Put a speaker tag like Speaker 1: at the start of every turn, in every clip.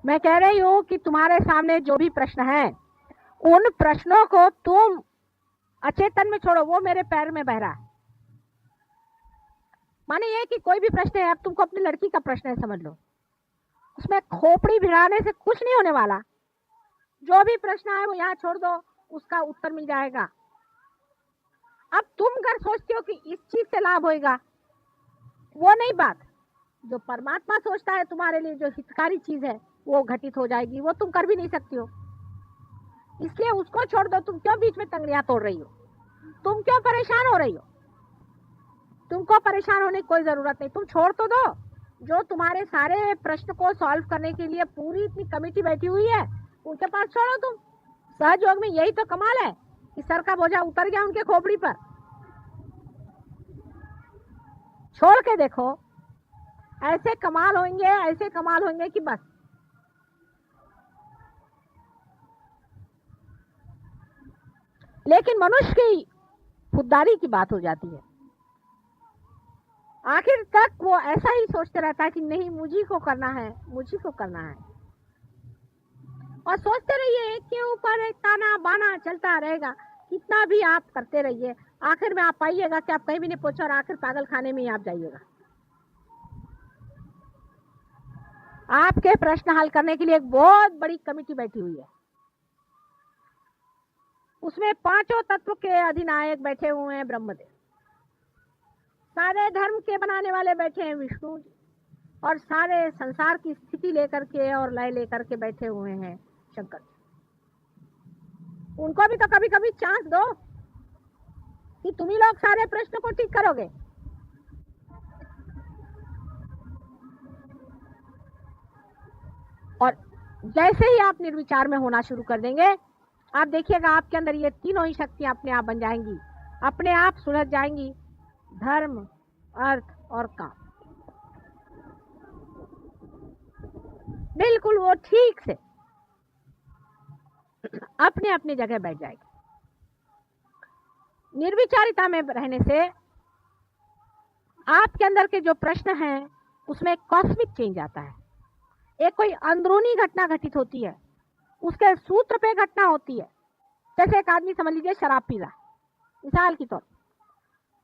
Speaker 1: मैं कह रही हूं कि तुम्हारे सामने जो भी प्रश्न है उन प्रश्नों को तुम अचेतन में छोड़ो, वो मेरे पैर में बह रहा है। माने ये कि कोई भी प्रश्न है, अब तुमको अपनी लड़की का प्रश्न है समझ लो, उसमें खोपड़ी भिड़ाने से कुछ नहीं होने वाला। जो भी प्रश्न है वो यहाँ छोड़ दो, उसका उत्तर मिल जाएगा। अब तुम अगर सोचते हो कि इस चीज से लाभ होगा, वो नहीं बात। जो परमात्मा सोचता है तुम्हारे लिए जो हितकारी चीज है वो घटित हो जाएगी, वो तुम कर भी नहीं सकती हो। इसलिए उसको छोड़ दो। तुम क्यों बीच में तंगड़ियां तोड़ रही हो? तुम क्यों परेशान हो रही हो? तुमको परेशान होने की कोई जरूरत नहीं, तुम छोड़ तो दो। जो तुम्हारे सारे प्रश्न को सॉल्व करने के लिए पूरी इतनी कमेटी बैठी हुई है, उनके पास छोड़ो तुम। सहयोग में यही तो कमाल है कि सर का बोझा उतर गया उनके खोपड़ी पर। छोड़ के देखो, ऐसे कमाल होंगे, ऐसे कमाल होंगे कि बस। लेकिन मनुष्य की खुददारी की बात हो जाती है। आखिर तक वो ऐसा ही सोचते रहता है कि नहीं, मुझी को करना है, मुझी को करना है। और सोचते रहिए, एक के ऊपर एक ताना बाना चलता रहेगा। कितना भी आप करते रहिए, आखिर में आप पाइएगा कि आप कहीं भी नहीं पहुंचे और आखिर पागल खाने में ही आप जाइएगा। आपके प्रश्न हल करने के लिए एक बहुत बड़ी कमेटी बैठी हुई है। उसमें पांचों तत्व के अधिनायक बैठे हुए हैं ब्रह्मदेव, सारे धर्म के बनाने वाले बैठे हैं विष्णु जी, और सारे संसार की स्थिति लेकर के और लय लेकर के बैठे हुए हैं शंकर जी। उनको भी तो कभी कभी चांस दो कि तुम ही लोग सारे प्रश्न को ठीक करोगे। और जैसे ही आप निर्विचार में होना शुरू कर देंगे, आप देखिएगा आपके अंदर ये तीनों ही शक्तियां अपने आप बन जाएंगी, अपने आप सुलझ जाएंगी। धर्म, अर्थ और काम बिल्कुल वो ठीक से अपने अपनी जगह बैठ जाएगी। निर्विचारिता में रहने से आपके अंदर के जो प्रश्न हैं उसमें कॉस्मिक चेंज आता है। एक कोई अंदरूनी घटना घटित होती है, उसके सूत्र पे घटना होती है। जैसे एक आदमी समझ लीजिए शराब पी रहा है, मिसाल की तौर,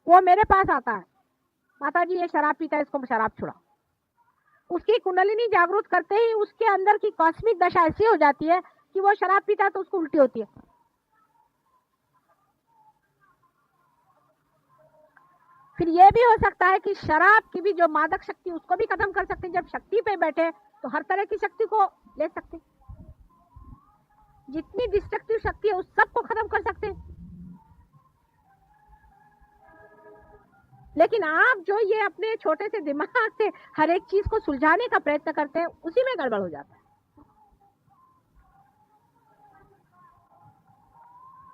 Speaker 1: वो मेरे पास आता है, माता जी ये शराब पीता है, इसको शराब छुड़ाओ। उसकी कुंडलिनी जागृत करते ही उसके अंदर की कॉस्मिक दशा ऐसी हो जाती है कि वो शराब पीता है तो उसको उल्टी होती है। फिर ये भी हो सकता है कि शराब की भी जो मादक शक्ति उसको भी खत्म कर सकते हैं। जब शक्ति पे बैठे तो हर तरह की शक्ति को ले सकते, जितनी डिस्ट्रक्टिव शक्ति है उस सबको खत्म कर सकते हैं। लेकिन आप जो ये अपने छोटे से दिमाग से हर एक चीज को सुलझाने का प्रयत्न करते हैं, उसी में गड़बड़ हो जाता है।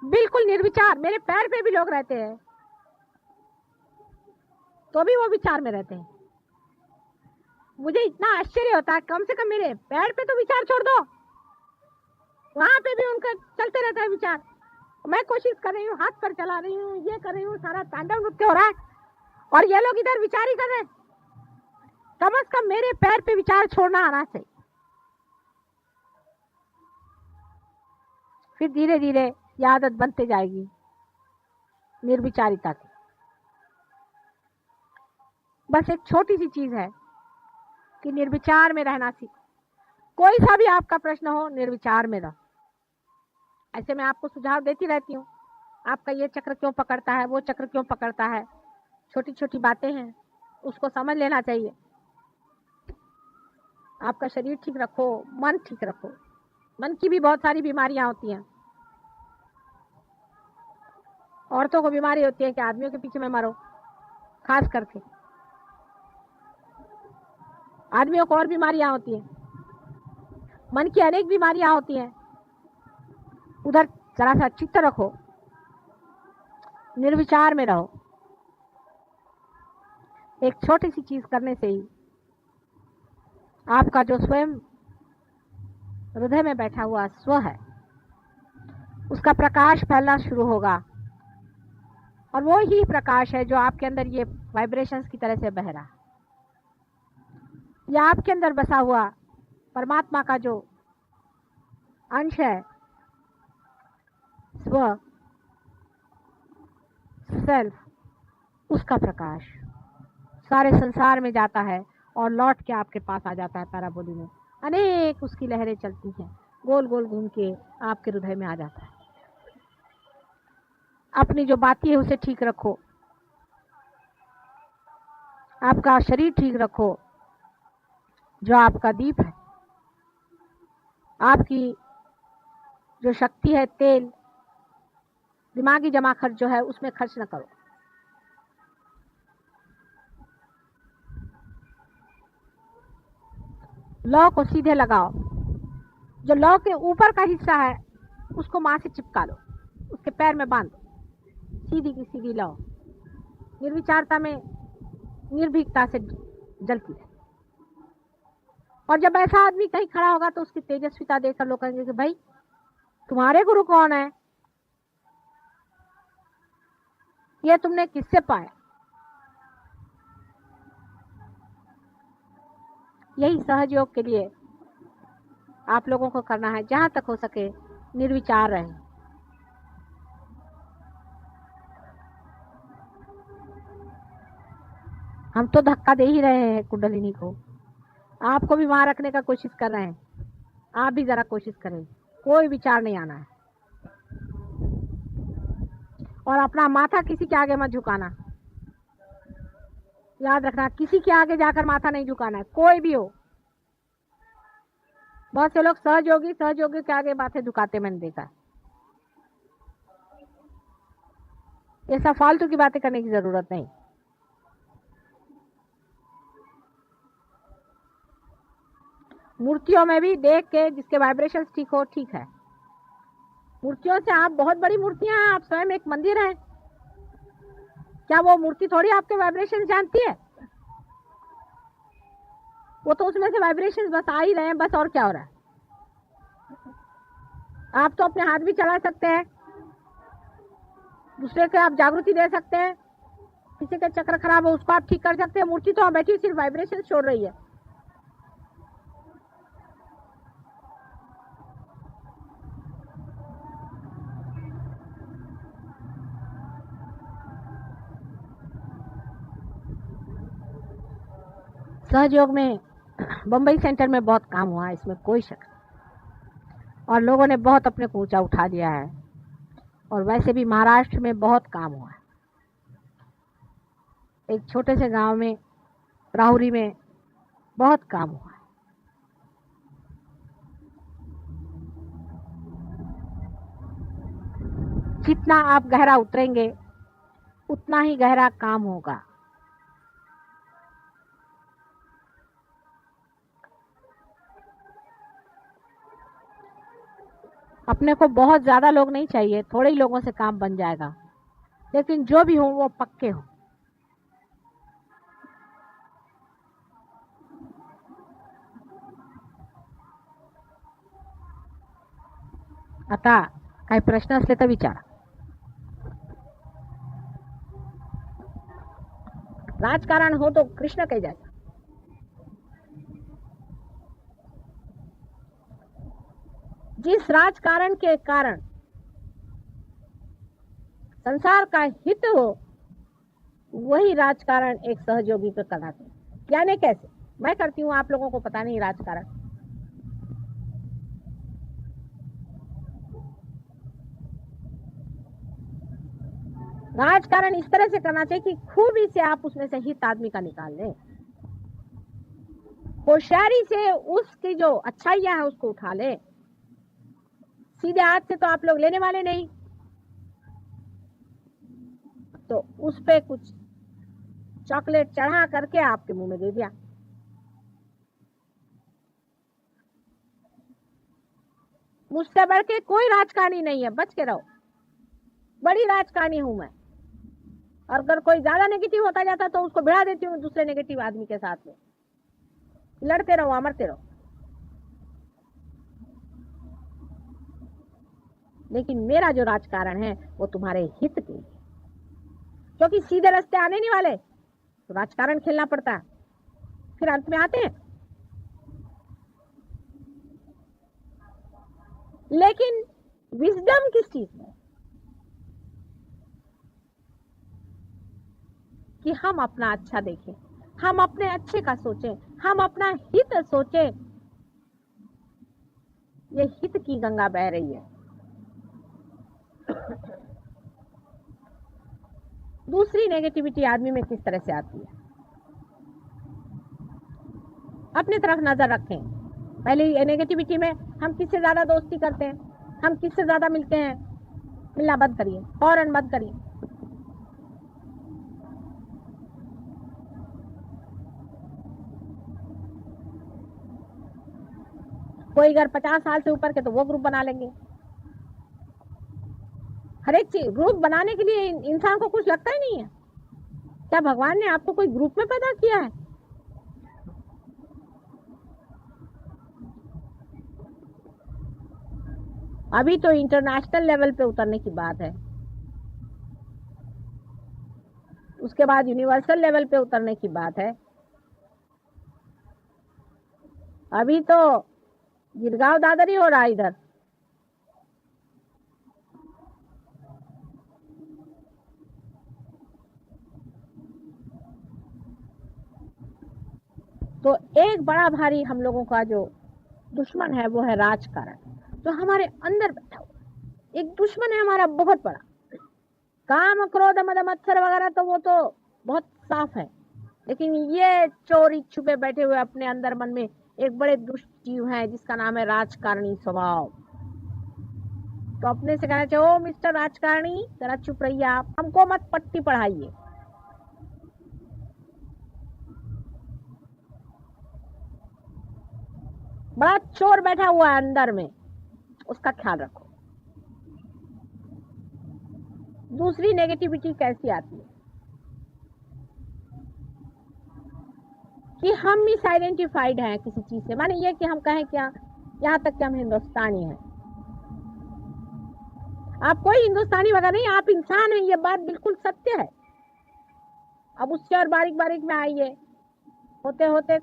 Speaker 1: बिल्कुल निर्विचार, मेरे पैर पे भी लोग रहते हैं तो भी वो विचार में रहते हैं। मुझे इतना आश्चर्य होता है, कम से कम मेरे पैर पे तो विचार छोड़ दो, वहां पे भी उनका चलते रहता है विचार। मैं कोशिश कर रही हूँ, हाथ पर चला रही हूँ, ये कर रही हूँ, सारा तांडव नृत्य हो रहा है और ये लोग इधर विचार ही कर रहे हैं। कम से कम मेरे पैर पे विचार छोड़ना आना चाहिए। फिर धीरे धीरे ये आदत बनते जाएगी निर्विचारिता की। बस एक छोटी सी चीज है कि निर्विचार में रहना सीखो। कोई सा भी आपका प्रश्न हो, निर्विचार में रहो। ऐसे मैं आपको सुझाव देती रहती हूँ, आपका ये चक्र क्यों पकड़ता है, वो चक्र क्यों पकड़ता है, छोटी छोटी बातें हैं, उसको समझ लेना चाहिए। आपका शरीर ठीक रखो, मन ठीक रखो। मन की भी बहुत सारी बीमारियां होती हैं। औरतों को बीमारी होती है कि आदमियों के पीछे में मरो, खास करके आदमियों को और बीमारियां होती हैं। मन की अनेक बीमारियां होती हैं। उधर जरा सा चित्त रखो, निर्विचार में रहो। एक छोटी सी चीज करने से ही आपका जो स्वयं हृदय में बैठा हुआ स्व है उसका प्रकाश फैलना शुरू होगा। और वो ही प्रकाश है जो आपके अंदर ये वाइब्रेशंस की तरह से बह रहा है। यह आपके अंदर बसा हुआ परमात्मा का जो अंश है, स्व, सेल्फ, उसका प्रकाश सारे संसार में जाता है और लौट के आपके पास आ जाता है। पैराबोली में अनेक उसकी लहरें चलती हैं, गोल गोल घूम के आपके हृदय में आ जाता है। अपनी जो बातें है उसे ठीक रखो, आपका शरीर ठीक रखो, जो आपका दीप है, आपकी जो शक्ति है, तेल, दिमागी जमा खर्च जो है उसमें खर्च न करो। लौ को सीधे लगाओ, जो लौ के ऊपर का हिस्सा है उसको मां से चिपका लो, उसके पैर में बांध दो, सीधी की सीधी लौ निर्विचारता में निर्भीकता से जलती है। और जब ऐसा आदमी कहीं खड़ा होगा तो उसकी तेजस्विता देखकर लोग कहेंगे कि भाई तुम्हारे गुरु कौन है, ये तुमने किससे पाया। यही सहज योग के लिए आप लोगों को करना है, जहां तक हो सके निर्विचार रहें। हम तो धक्का दे ही रहे हैं कुंडलिनी को, आपको भी वहां रखने का कोशिश कर रहे हैं। आप भी जरा कोशिश करें, कोई विचार नहीं आना है। और अपना माथा किसी के आगे मत झुकाना, याद रखना, किसी के आगे जाकर माथा नहीं झुकाना है, कोई भी हो। बहुत से लोग सहयोगी के आगे माथे झुकाते मैंने देखा है। ये सब फालतू की बातें करने की जरूरत नहीं। मूर्तियों में भी देख के जिसके वाइब्रेशंस ठीक हो, ठीक है। मूर्तियों से आप बहुत बड़ी मूर्तियां हैं, आप स्वयं एक मंदिर है, क्या वो मूर्ति थोड़ी आपके वाइब्रेशन जानती है? वो तो उसमें से वाइब्रेशन बस आ ही रहे हैं बस, और क्या हो रहा है। आप तो अपने हाथ भी चला सकते हैं, दूसरे को आप जागृति दे सकते हैं, किसी का चक्र खराब हो उसको आप ठीक कर सकते हैं। मूर्ति तो बैठी सिर्फ वाइब्रेशन छोड़ रही है। सहयोग में बम्बई सेंटर में बहुत काम हुआ है, इसमें कोई शक नहीं, और लोगों ने बहुत अपने को ऊंचा उठा दिया है। और वैसे भी महाराष्ट्र में बहुत काम हुआ है। एक छोटे से गांव में, राहुरी में बहुत काम हुआ है। जितना आप गहरा उतरेंगे उतना ही गहरा काम होगा। अपने को बहुत ज्यादा लोग नहीं चाहिए, थोड़े ही लोगों से काम बन जाएगा, लेकिन जो भी हो वो पक्के हो। आता काही प्रश्न असले तर विचारा। राजकारण हो तो कृष्ण के जैसा। जिस राजकारण के कारण संसार का हित हो, वही राजकारण एक सहयोगी पे कराते हैं। यानी कैसे? मैं करती हूँ, आप लोगों को पता नहीं राजकारण। राजकारण इस तरह से करना चाहिए कि खूबी से आप उसमें से हित आदमी का निकाल लें, होशियारी से उसकी जो अच्छाइयां है उसको उठा ले। सीधे हाथ से तो आप लोग लेने वाले नहीं, तो उस पे कुछ चॉकलेट चढ़ा करके आपके मुंह में दे दिया। मुझसे बढ़ के कोई राजकारणी नहीं है, बच के रहो। बड़ी राजकारणी हूं मैं, और अगर कोई ज्यादा नेगेटिव होता जाता तो उसको भिड़ा देती हूँ दूसरे नेगेटिव आदमी के साथ में। लड़ते रहो, अमरते रहो, लेकिन मेरा जो राजकारण है वो तुम्हारे हित के लिए, क्योंकि सीधे रास्ते आने नहीं वाले, तो राजकारण खेलना पड़ता है, फिर अंत में आते हैं। लेकिन विजडम किस चीज में, कि हम अपना अच्छा देखें, हम अपने अच्छे का सोचें, हम अपना हित सोचें। ये हित की गंगा बह रही है। दूसरी नेगेटिविटी आदमी में किस तरह से आती है, अपनी तरफ नजर रखें। पहले नेगेटिविटी में हम किससे ज्यादा दोस्ती करते हैं, हम किससे ज्यादा मिलते हैं, मिलना बंद करिए, फौरन बंद करिए। कोई अगर 50 साल से ऊपर के तो वो ग्रुप बना लेंगे। हर एक चीज ग्रुप बनाने के लिए इंसान को कुछ लगता ही नहीं है। क्या भगवान ने आपको कोई ग्रुप में पैदा किया है? अभी तो इंटरनेशनल लेवल पे उतरने की बात है, उसके बाद यूनिवर्सल लेवल पे उतरने की बात है। अभी तो गिरगांव दादर ही हो रहा है इधर। तो एक बड़ा भारी हम लोगों का जो दुश्मन है वो है राजकारण, जो हमारे अंदर बैठा हुआ एक दुश्मन है हमारा बहुत बड़ा। काम क्रोध मद मत्सर वगैरह तो वो तो बहुत साफ है, लेकिन ये चोरी छुपे बैठे हुए अपने अंदर मन में एक बड़े दुष्ट जीव है जिसका नाम है राजकारणी स्वभाव। तो अपने से कहना चाहिए, ओ मिस्टर राजकारणी जरा चुप रहिए, आप हमको मत पट्टी पढ़ाइए। बड़ा चोर बैठा हुआ है अंदर में, उसका ख्याल रखो। दूसरी नेगेटिविटी कैसी आती है कि हम मिस आइडेंटिफाइड हैं किसी चीज से, माने ये कि हम कहें क्या, यहाँ तक कि हम हिंदुस्तानी हैं। आप कोई हिंदुस्तानी वगैरह नहीं, आप इंसान हैं, ये बात बिल्कुल सत्य है। अब उससे और बारीक बारीक में आइए, होते होते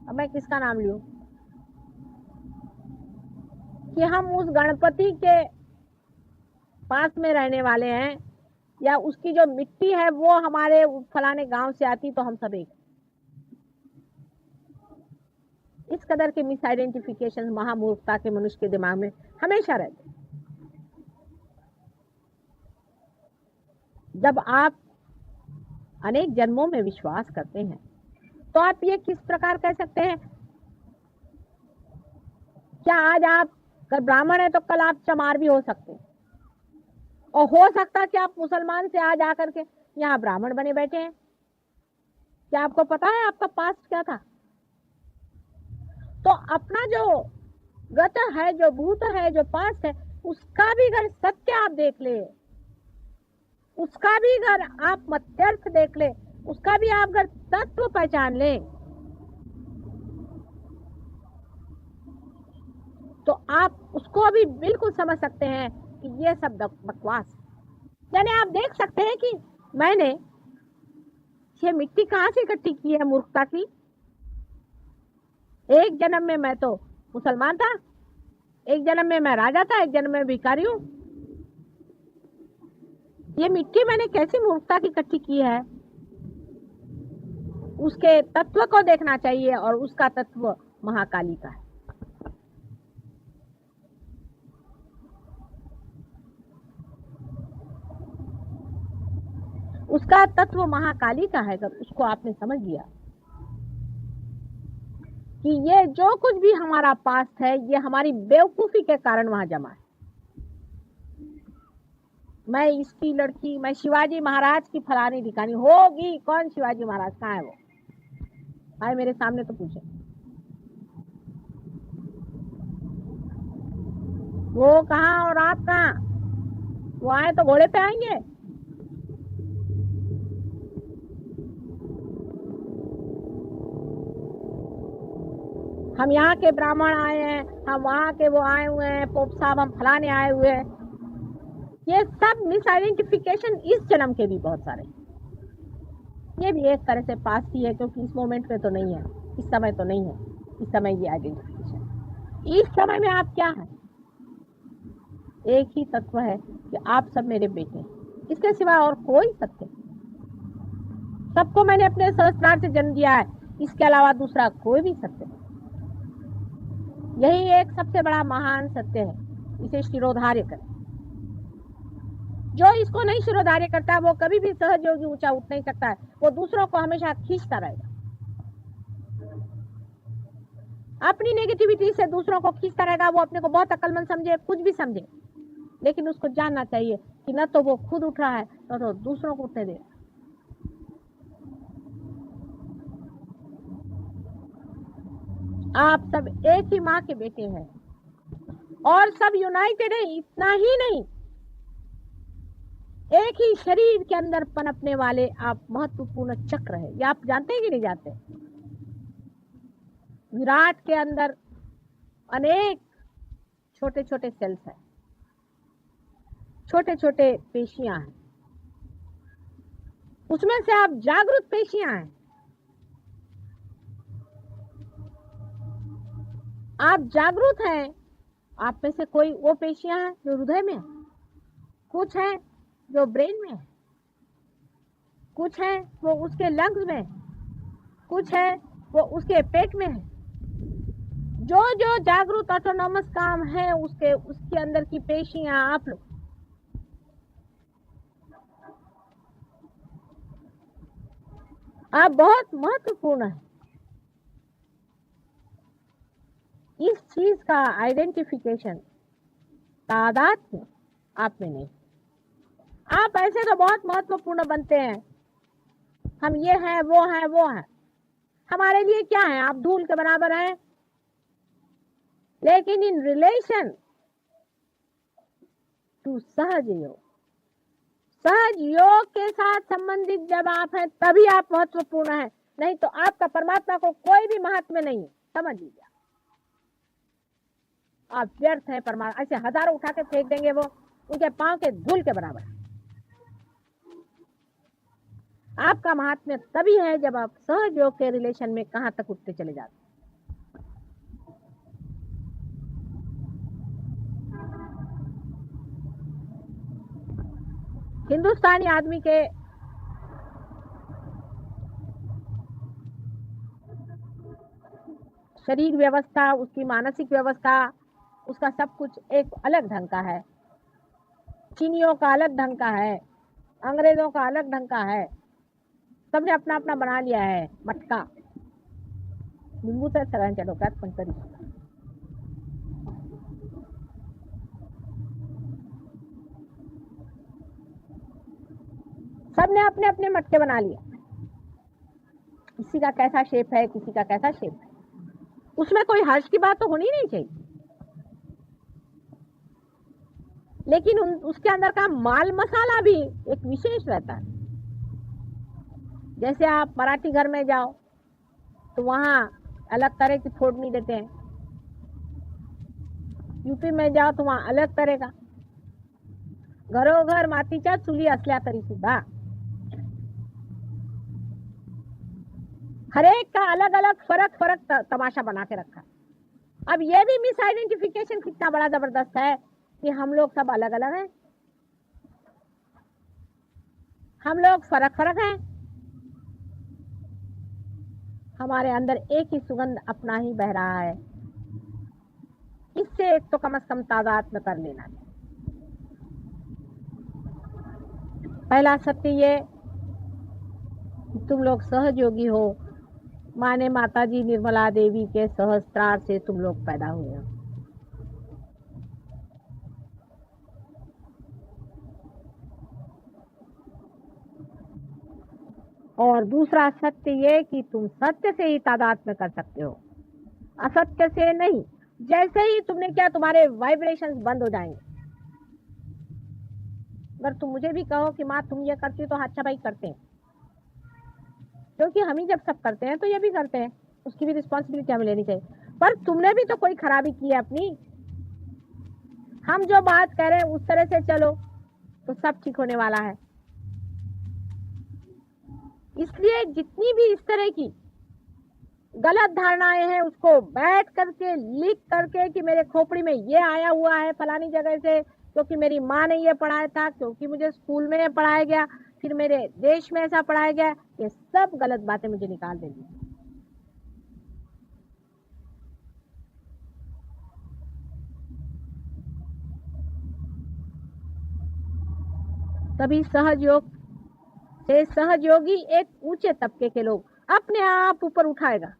Speaker 1: अब मैं किसका नाम लूं कि हम उस गणपति के पास में रहने वाले हैं, या उसकी जो मिट्टी है वो हमारे फलाने गांव से आती, तो हम सब एक। इस कदर के मिस आइडेंटिफिकेशन महामूर्खता के मनुष्य के दिमाग में हमेशा रहते। जब आप अनेक जन्मों में विश्वास करते हैं तो आप ये किस प्रकार कह सकते हैं, क्या आज आप अगर ब्राह्मण है तो कल आप चमार भी हो सकते हैं, और हो सकता है कि आप मुसलमान से आज आकर के यहाँ ब्राह्मण बने बैठे हैं। क्या आपको पता है आपका पास्ट क्या था? तो अपना जो गत है, जो भूत है, जो पास्ट है, उसका भी अगर सत्य आप देख ले, उसका भी अगर आप मध्यर्थ देख ले, उसका भी आप अगर तत्व पहचान ले, तो आप उसको भी बिल्कुल समझ सकते हैं कि ये सब बकवास। यानी आप देख सकते हैं कि मैंने ये मिट्टी कहां से इकट्ठी की है मूर्खता की। एक जन्म में मैं तो मुसलमान था, एक जन्म में मैं राजा था, एक जन्म में भिखारी हूं। ये मिट्टी मैंने कैसी मूर्खता की इकट्ठी की है, उसके तत्व को देखना चाहिए, और उसका तत्व महाकाली का है। उसका तत्व महाकाली का है। अगर उसको आपने समझ लिया कि ये जो कुछ भी हमारा पास्ट है, ये हमारी बेवकूफी के कारण वहां जमा है। मैं इसकी लड़की, मैं शिवाजी महाराज की फलानी ढिकानी होगी। कौन शिवाजी महाराज, कहाँ है वो? आए मेरे सामने तो पूछे, वो कहाँ और आप कहाँ? वो आए तो घोड़े पे आएंगे। हम यहाँ के ब्राह्मण आए हैं, हम वहां के वो आए हुए हैं, पोप साहब हम फलाने आए हुए हैं। ये सब मिस आइडेंटिफिकेशन इस जन्म के भी बहुत सारे, ये भी एक तरह से पास ही है, क्योंकि इस मोमेंट में तो नहीं है, इस समय तो नहीं है, इस समय ये आइडेंटिफिकेशन। इस समय में आप क्या हैं? एक ही तत्व है कि आप सब मेरे बेटे हैं, इसके सिवा और कोई सत्य नहीं। सबको मैंने अपने सहस्त्रार से जन्म दिया है, इसके अलावा दूसरा कोई भी सत्य नहीं। यही एक सबसे बड़ा महान सत्य है, इसे शिरोधार्य करें। जो इसको नहीं शिरोधार्य करता है वो कभी भी सहज योगी ऊंचा उठ नहीं सकता है, वो दूसरों को हमेशा खींचता रहेगा। अपनी नेगेटिविटी से दूसरों को खींचता रहेगा। वो अपने को बहुत अक्लमंद समझे, कुछ भी समझे, लेकिन उसको जानना चाहिए कि न तो वो खुद उठ रहा है न तो दूसरों को उठने दे। आप सब एक ही माँ के बेटे हैं और सब यूनाइटेड है। इतना ही नहीं, एक ही शरीर के अंदर पनपने वाले आप महत्वपूर्ण चक्र है। ये आप जानते हैं कि नहीं जानते? विराट के अंदर अनेक छोटे छोटे सेल्स हैं, छोटे छोटे पेशियां हैं, उसमें से आप जागृत पेशियां हैं। आप जागृत हैं। आप में से कोई वो पेशियां हैं जो हृदय में है, कुछ है जो ब्रेन में है, कुछ है वो उसके लंग्स में है, कुछ है वो उसके पेट में है। जो जो जागृत ऑटोनॉमस काम है उसके अंदर की पेशियां आप लोग, आप बहुत महत्वपूर्ण है। इस चीज का आइडेंटिफिकेशन तादाद में आप में नहीं। आप ऐसे तो बहुत महत्वपूर्ण बनते हैं, हम ये हैं वो हैं वो हैं, हमारे लिए क्या है? आप धूल के बराबर हैं। लेकिन इन रिलेशन टू सहज योग, सहज योग के साथ संबंधित जब आप हैं तभी आप महत्वपूर्ण हैं, नहीं तो आपका परमात्मा को कोई भी महात्म्य नहीं है, समझ लीजिए। आप व्यर्थ है। परमात्मा ऐसे हजारों उठा के फेंक देंगे, वो उनके पांव के धूल के बराबर है। आपका महात्म्य तभी है जब आप सहज योग के रिलेशन में कहां तक उठते चले जाते। हिंदुस्तानी आदमी के शरीर व्यवस्था, उसकी मानसिक व्यवस्था, उसका सब कुछ एक अलग ढंग का है। चीनियों का अलग ढंग का है, अंग्रेजों का अलग ढंग का है। सबने अपना अपना बना लिया है मटका। लिंबूच्या सगळ्यांच्या डोक्यात पण तरी सबने अपने अपने मटके बना लिए। किसी का कैसा शेप है, किसी का कैसा शेप है, उसमें कोई हर्ष की बात तो होनी नहीं चाहिए। लेकिन उसके अंदर का माल मसाला भी एक विशेष रहता है। जैसे आप मराठी घर में जाओ तो वहां अलग तरह की फोड़नी देते हैं, यूपी में जाओ तो वहां अलग तरह का। घरोघर मातीच्या चुली असल्या तरी सुद्धा हर एक का अलग अलग फर्क फर्क तमाशा बना के रखा। अब ये भी मिस आइडेंटिफिकेशन कितना बड़ा जबरदस्त है कि हम लोग सब अलग अलग हैं, हम लोग फर्क फर्क हैं। हमारे अंदर एक ही सुगंध अपना ही बह रहा है। इससे एक तो कम से कम तादाद में कर लेना। पहला सत्य ये कि तुम लोग सहयोगी हो। माने माताजी निर्मला देवी के सहस्त्रार से तुम लोग पैदा हुए हो। और दूसरा सत्य ये कि तुम सत्य से ही तादाद में कर सकते हो, असत्य से नहीं। जैसे ही तुमने क्या, तुम्हारे वाइब्रेशंस बंद हो जाएंगे। अगर तुम मुझे भी कहो कि माँ तुम ये करती हो तो अच्छा भाई करते हैं, क्योंकि हम ही जब सब करते हैं तो ये भी करते हैं, उसकी भी रिस्पॉन्सिबिलिटी हमें लेनी चाहिए। पर तुमने भी तो कोई खराबी की है अपनी। हम जो बात कह रहे हैं उस तरह से चलो तो सब ठीक होने वाला है। इसलिए जितनी भी इस तरह की गलत धारणाएं हैं उसको बैठ करके लिख करके कि मेरे खोपड़ी में ये आया हुआ है फलानी जगह से, क्योंकि मेरी माँ ने ये पढ़ाया था, क्योंकि मुझे स्कूल में पढ़ाया गया, फिर मेरे देश में ऐसा पढ़ाया गया, ये सब गलत बातें मुझे निकाल देंगी। तभी सहयोग से सहयोगी एक ऊंचे तबके के लोग अपने आप ऊपर उठाएगा।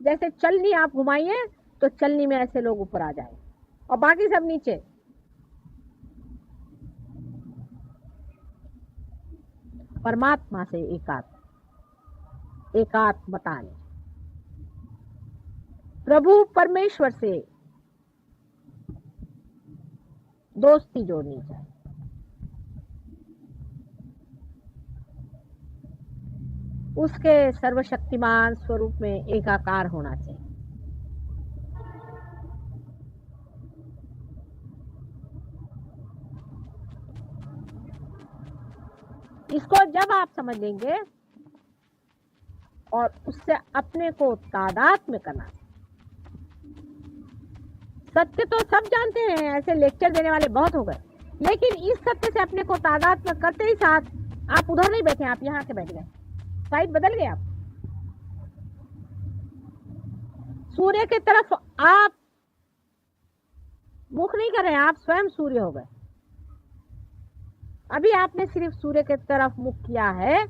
Speaker 1: जैसे चलनी आप घुमाइए तो चलनी में ऐसे लोग ऊपर आ जाए और बाकी सब नीचे। परमात्मा से एकात्मता ले, प्रभु परमेश्वर से दोस्ती जोड़नी चाहिए। उसके सर्वशक्तिमान स्वरूप में एकाकार होना चाहिए। इसको जब आप समझ लेंगे और उससे अपने को तादाद में करना। सत्य तो सब जानते हैं, ऐसे लेक्चर देने वाले बहुत हो गए, लेकिन इस सत्य से अपने को तादाद में करते ही साथ आप उधर नहीं बैठे, आप यहाँ के बैठ गए, साइड बदल गए। आप सूर्य की तरफ आप मुख नहीं कर रहे, आप स्वयं सूर्य हो गए। अभी आपने सिर्फ सूर्य की तरफ मुख किया है,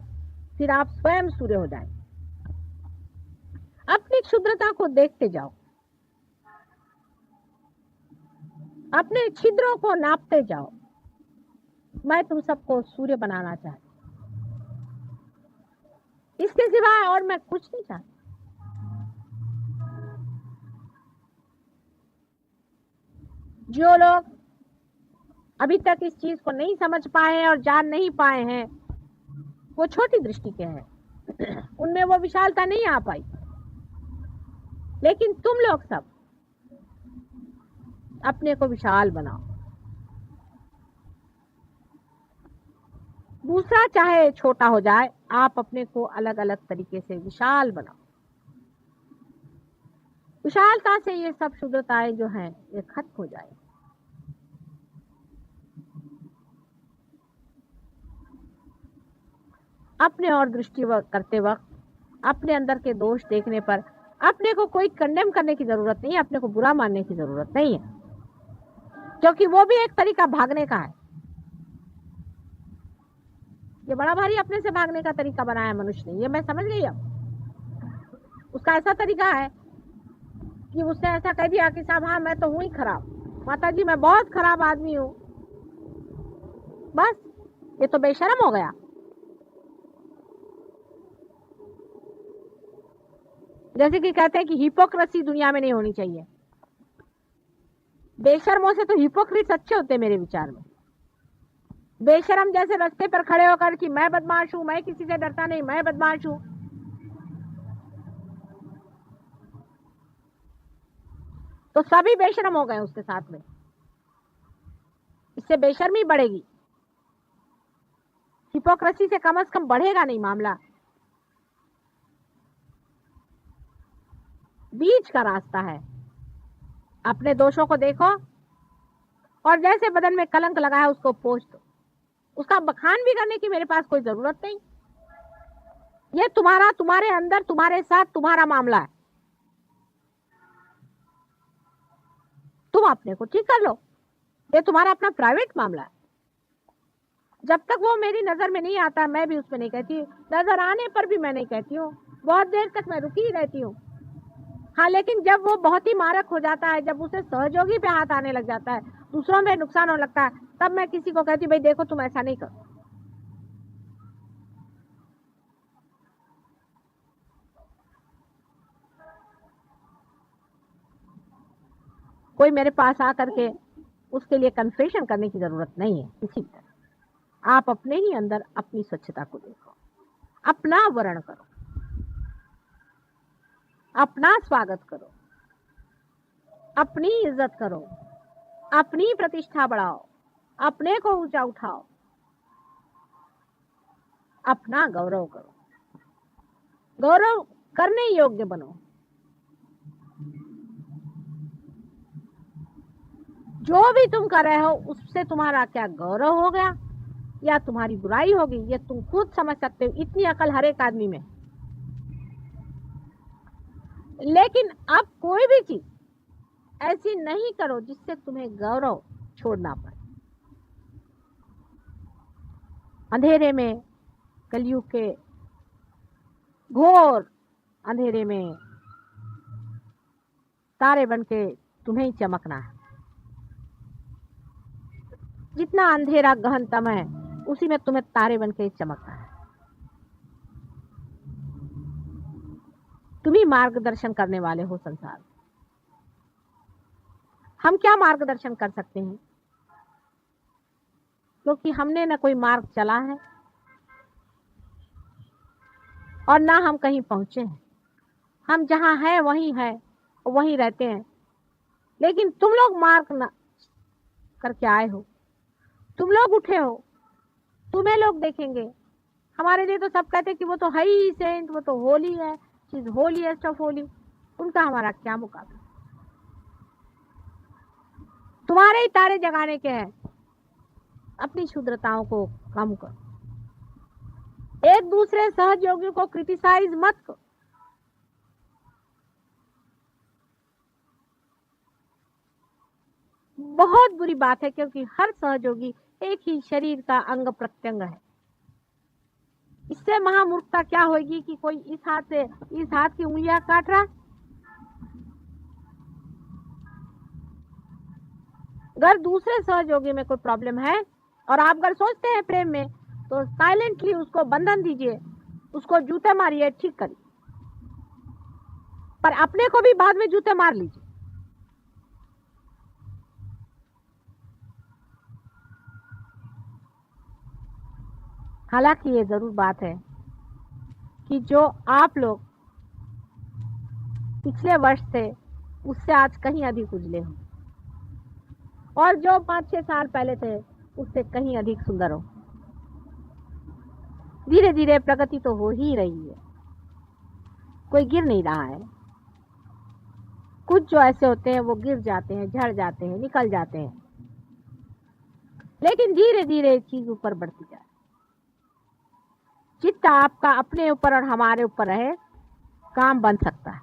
Speaker 1: फिर आप स्वयं सूर्य हो जाएंगे। अपनी क्षुद्रता को देखते जाओ, अपने छिद्रों को नापते जाओ। मैं तुम सबको सूर्य बनाना चाहती, इसके सिवाय और मैं कुछ नहीं चाहती। जो लोग अभी तक इस चीज को नहीं समझ पाए और जान नहीं पाए हैं, वो छोटी दृष्टि के हैं, उनमें वो विशालता नहीं आ पाई। लेकिन तुम लोग सब अपने को विशाल बनाओ। दूसरा चाहे छोटा हो जाए, आप अपने को अलग अलग तरीके से विशाल बनाओ। विशालता से ये सब शुद्धताएं जो हैं ये खत्म हो जाए। अपने और दृष्टि करते वक्त अपने अंदर के दोष देखने पर अपने को कोई कंडेम करने की जरूरत नहीं है, अपने को बुरा मानने की जरूरत नहीं है, क्योंकि वो भी एक तरीका भागने का है। ये बड़ा भारी अपने से भागने का तरीका बनाया मनुष्य ने, ये मैं समझ गई। अब उसका ऐसा तरीका है कि उसने ऐसा कह दिया कि साहब हाँ मैं तो हूं ही खराब, माता जी मैं बहुत खराब आदमी हूं, बस ये तो बेशरम हो गया। जैसे कि कहते हैं कि हिपोक्रेसी दुनिया में नहीं होनी चाहिए। बेशर्मों से तो हिपोक्रेट्स अच्छे होते हैं मेरे विचार में। बेशरम जैसे रास्ते पर खड़े होकर कि मैं बदमाश हूं, मैं किसी से डरता नहीं, मैं बदमाश हूं, तो सभी बेशरम हो गए उसके साथ में। इससे बेशर्मी बढ़ेगी, हिपोक्रेसी से कम बढ़ेगा नहीं मामला। बीच का रास्ता है। अपने दोषों को देखो और जैसे बदन में कलंक लगा है उसको पोंछ दो। उसका बखान भी करने की मेरे पास कोई जरूरत नहीं। ये तुम्हारा, तुम्हारे अंदर, तुम्हारे साथ तुम्हारा मामला है। तुम अपने को ठीक कर लो, ये तुम्हारा अपना प्राइवेट मामला है। जब तक वो मेरी नजर में नहीं आता मैं भी उसमें नहीं कहती, नजर आने पर भी मैं नहीं कहती हूँ, बहुत देर तक मैं रुकी ही रहती हूँ। हाँ, लेकिन जब वो बहुत ही मारक हो जाता है, जब उसे सहयोगी पे हाथ आने लग जाता है, दूसरों में नुकसान होने लगता है, तब मैं किसी को कहती भाई देखो तुम ऐसा नहीं करो। कोई मेरे पास आकर के उसके लिए कन्फेशन करने की जरूरत नहीं है। इसी तरह आप अपने ही अंदर अपनी स्वच्छता को देखो, अपना वर्ण करो, अपना स्वागत करो, अपनी इज्जत करो, अपनी प्रतिष्ठा बढ़ाओ, अपने को ऊंचा उठाओ, अपना गौरव करो। गौरव करने योग्य बनो। जो भी तुम कर रहे हो उससे तुम्हारा क्या गौरव हो गया या तुम्हारी बुराई होगी, ये तुम खुद समझ सकते हो। इतनी अकल हर एक आदमी में। लेकिन अब कोई भी चीज ऐसी नहीं करो जिससे तुम्हें गौरव छोड़ना पड़े। अंधेरे में, कलयुग के घोर अंधेरे में तारे बनके तुम्हें ही चमकना है। जितना अंधेरा गहनतम है उसी में तुम्हें तारे बनके ही चमकना है। तुम ही मार्गदर्शन करने वाले हो संसार। हम क्या मार्गदर्शन कर सकते हैं, क्योंकि हमने न कोई मार्ग चला है और ना हम कहीं पहुंचे हैं। हम जहां हैं वहीं है, वहीं रहते हैं। लेकिन तुम लोग मार्ग न करके आए हो, तुम लोग उठे हो, तुम्हें लोग देखेंगे। हमारे लिए तो सब कहते हैं कि वो तो है ही सेंट, वो तो होली है, शीज होलीएस्ट ऑफ होली। उनका हमारा क्या मुकाबला। तुम्हारे ही तारे जगाने के हैं। अपनी क्षुद्रताओं को कम करो। एक दूसरे सहयोगियों को क्रिटिसाइज मत करो। बहुत बुरी बात है, क्योंकि हर सहयोगी एक ही शरीर का अंग प्रत्यंग है। इससे महामूर्खता क्या होगी कि कोई इस हाथ से इस हाथ की उंगलियां काट रहा है। अगर दूसरे सहयोगी में कोई प्रॉब्लम है और आप अगर सोचते हैं प्रेम में, तो साइलेंटली उसको बंधन दीजिए, उसको जूते मारिए, ठीक करिए, पर अपने को भी बाद में जूते मार लीजिए। हालांकि ये जरूर बात है कि जो आप लोग पिछले वर्ष थे उससे आज कहीं अधिक उजले हो, और जो 5-6 साल पहले थे उससे कहीं अधिक सुंदर हो। धीरे धीरे प्रगति तो हो ही रही है, कोई गिर नहीं रहा है। कुछ जो ऐसे होते हैं वो गिर जाते हैं, झड़ जाते हैं, निकल जाते हैं, लेकिन धीरे धीरे चीज ऊपर बढ़ती जाए। जितना आपका अपने ऊपर और हमारे ऊपर रहे, काम बन सकता है।